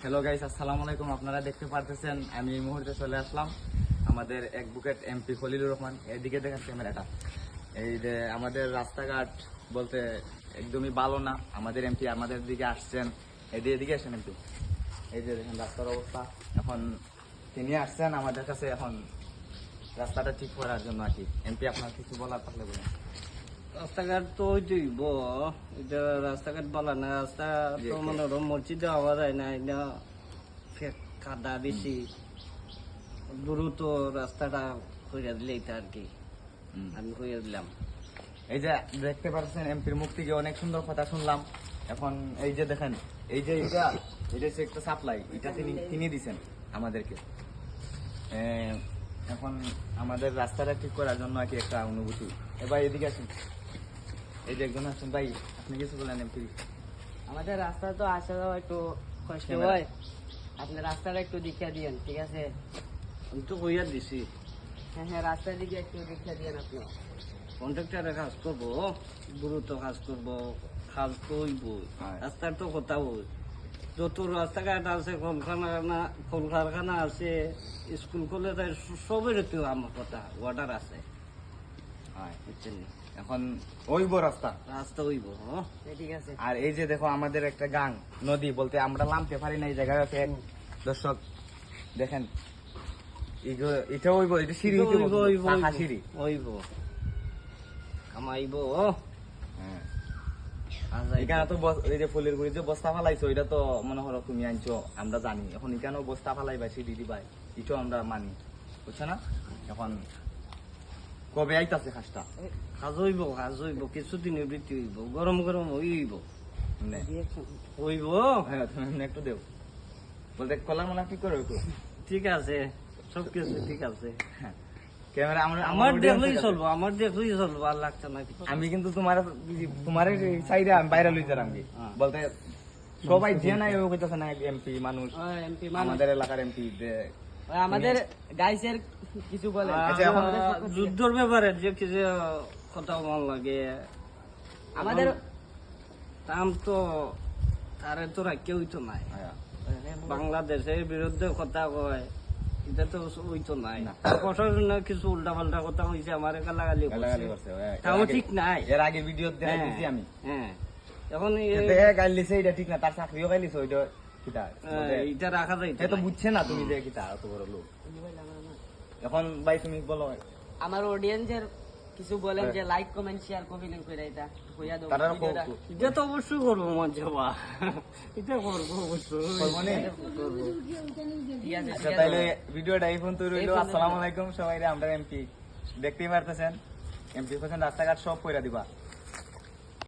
Hello guys, আসসালামু আলাইকুম। আপনারা দেখতে পারতেছেন আমি এই মুহূর্তে চলে আসলাম আমাদের অ্যাডভোকেট এমপি খলিলুর রহমান। এদিকে দেখেন ক্যামেরাটা। এই যে আমাদের রাস্তাঘাট বলতে একদমই ভালো না। আমাদের এমপি আমাদের দিকে আসছেন, এদিকে আসেন এমপি। এই যে দেখেন রাস্তার অবস্থা। এখন তিনি আসছেন আমাদের কাছে এখন রাস্তাটা ঠিক করার জন্য আর কি। এমপি আপনার কিছু বলার থাকলে বলুন। রাস্তাঘাট তো ওইটাই এটা রাস্তাঘাট বলা না, রাস্তা তো মনোরম মসজিদে হওয়া যায় না, এটা কাদা বেশি দ্রুত রাস্তাটা কইরা দিলে এটা আর কি আমি কইরা দিলাম। এই যে দেখতে পাচ্ছেন এমপির মুখ থেকে অনেক সুন্দর কথা শুনলাম। এখন এই যে দেখেন এই যে এটা হচ্ছে একটা সাপ্লাই, এটা তিনি দিছেন আমাদেরকে। এখন আমাদের রাস্তাটা ঠিক করার জন্য আর কি একটা অনুভূতি। এবার এদিকে আসুন, এই যে একজন আসুন ভাই, আপনি কিছু বলেন এমপি। আমাদের রাস্তা তো আসা যাওয়া একটু কষ্ট হয়, আপনি রাস্তাটা একটু দেখিয়ে দিয়েন, ঠিক আছে? আমি তো কইয়া দিছি হ্যাঁ হ্যাঁ, রাস্তার দিকে একটু দেখিয়ে দিয়েন আপনি। কন্ট্রাক্টারে কাজ করবো, দ্রুত কাজ করবো, কাজ তো হইব, রাস্তার তো কথা হই। যত রাস্তাঘাট আছে, কলকারখানা আছে, স্কুল কলেজ আছে, সবের তো আমার কথা অর্ডার আছে। বুঝছেন নি? এখন ওইব রাস্তা রাস্তা হইব। ঠিক আছে। আর এই যে দেখো আমাদের একটা গাং নদী বলতে আমরা নামতে পারি না, এই জায়গায় আছে দর্শক দেখেন। এটা হইব, এটা সিঁড়ি পাকা সিঁড়ি হইব, কামাইব। হ্যাঁ, এখানে তো এই যে ফুলের গুড়ি যে বস্তা ফালাইছো, এটা তো মনে করো তুমি আনছো, আমরা জানি। এখন এখানেও বস্তা ফালাইবা, সিঁড়ি দিবাই, এটাও আমরা মানি, বুঝছো না? এখন কবে আইতাছে খাসটা? কাজ হইব, কিছুদিনের বৃত্তি হইব, গরম গরম হইব হইব। হ্যাঁ, তুমি এমনি একটু দেও বলতে কলার মনে কি করে হইতো। ঠিক আছে, সবকিছু ঠিক আছে। হ্যাঁ, ক্যামেরা আমার দেখলেই চলবো, আর লাগছে না কিছু। আমি কিন্তু তোমার সাইডে আমি বাইরে লই যারাম বলতে সবাই যে নাই ও কইতাছে না এমপি মানুষ, এমপি আমাদের এলাকার এমপি। আমাদের গাইসের কিছু বলে। আচ্ছা, এখন যুদ্ধর ব্যাপারে যে কিছু কথা মন লাগে আমাদের তাম তো তারে তো কেউই তো নাই। বাংলাদেশের বিরুদ্ধে কথা কয়, এটা তো ওই তো নাই। প্রশাসনের কিছু উল্টা পাল্টা কথা হয়েছে, আমার গালাগালি করছে, তাও ঠিক নাই। এর আগে ভিডিও দেখেছি আমি। হ্যাঁ, এখন গাইলিছে এটা ঠিক না, তার চাকরিও গাইলিছে, ওইটা কিতা এটা রাখা যায় সে তো বুঝছে না তুমি যে কিতা অত বড় লোক। এখন ভাই তুমি বলো আমার অডিয়েন্সের কিছু বলেন যে লাইক কমেন্ট শেয়ার কমেন্ট করে এটা কইয়া দাও তারা ভিডিওটা। এটা তো অবশ্যই করবো মঞ্চে বা এটা করবো অবশ্যই। ঠিক আছে, আচ্ছা, তাইলে ভিডিওটা এই পর্যন্ত রইলো। আসসালামু আলাইকুম সবাই। আমরা এমপি দেখতেই পারতেছেন, এমপি রাস্তাঘাট সব কইরা দিবা।